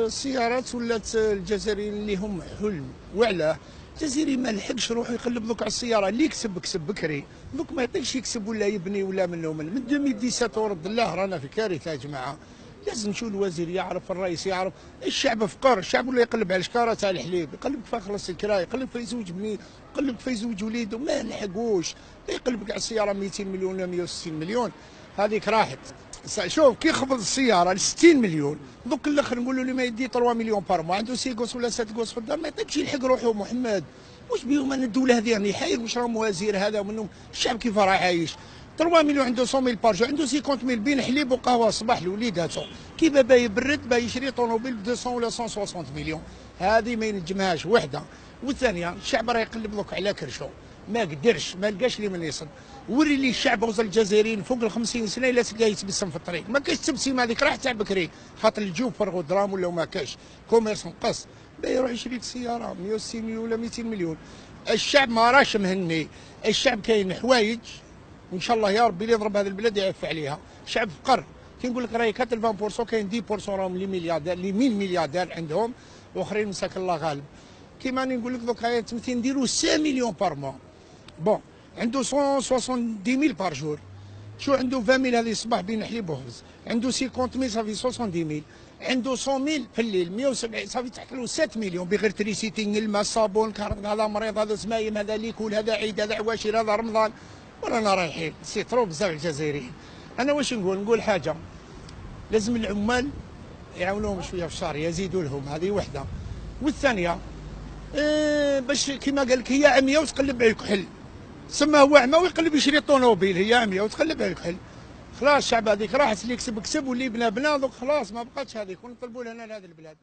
السيارات ولات الجزائريين اللي هم حلم. وعلاه؟ الجزائري ما لحقش روحو يقلب دوك على السياره، اللي يكسب كسب بكري، دوك ما يعطيكش يكسب ولا يبني ولا من 2017 ورد الله رانا في كارثه يا جماعه. لازم نشوف الوزير يعرف، الرئيس يعرف، الشعب فقر، الشعب ولا يقلب على شكاره تاع الحليب، يقلب كيف يخلص الكراي، يقلب كيف يزوج بنيه، يقلب كيف يزوج وليده، ما نلحقوش. يقلبك على السياره 200 مليون ولا 160 مليون، هذيك راحت. شوف كي خفض السياره ل 60 مليون، دوك الاخر نقولوا له ما يدي 3 مليون بار مو، عنده 6 غوس ولا 7 غوس في الدار، ما يطيبش يلحق روحه محمد. واش بيهم انا الدوله هذه راني حاير، واش راهم وزير هذا ومنهم الشعب كيف راه عايش. 3 مليون عنده 100 ميل بارجو، عنده 50 ميل بين حليب وقهوه الصباح لوليداتو، كي بابا يبرد با يشري طوموبيل ب 200 ولا 160 مليون، هذه ما ينجمهاش وحده. والثانيه الشعب راه يقلب دوك على كرشو، ما قدرش، ما لقاش اللي من يصد. وري لي الشعب وصل الجزائريين فوق ال 50 سنه الا تلقاه يتبسم في الطريق، ما كاينش التبسيمه هذيك راح تاع بكري، خاطر الجوب فرغوا دراهم ولا ما كاش، كوميرس نقص، يروح يشري لك سياره 160 مليون ولا 200 مليون. الشعب ما راش مهني، الشعب كاين حوايج وان شاء الله يا ربي اللي يضرب هذه البلاد يعف عليها. الشعب فقر، كي نقول لك راهي 80% كاين 10% راهم لي ملياردير، لي 100 ملياردير عندهم، واخرين مساك الله غالب. كيما راني نقول لك دوك هاي تمثيل نديرو 100 مليون بار موا، بون عنده 170 ميل بار جور، شو عنده 20 ميل هذه الصباح بين حليب وخبز، عنده 50 ميل صافي 70 ميل، عنده 100 ميل في الليل 170 صافي تحت له 7 مليون بغير تريسيتي، الماء، الصابون، الكهرباء، هذا مريض، هذا سمايم، هذا ليكول، هذا عيد، هذا عواشر، هذا رمضان، ورانا رايحين سي ترو بزاف الجزائريين. انا واش نقول حاجه، لازم العمال يعاونوهم شويه في الشهر، يزيدوا لهم، هذه وحده. والثانيه باش كيما قال لك هي عمية وتقلب على الكحل، سما هو عمى ويقلب يشري طوموبيل، هي عمية وتقلب على الكحل. خلاص الشعب هذيك راحت، اللي يكسب كسب واللي بنا بنا، دوك خلاص ما بقاتش هذيك، ونطلبوا لنا لهذه البلاد.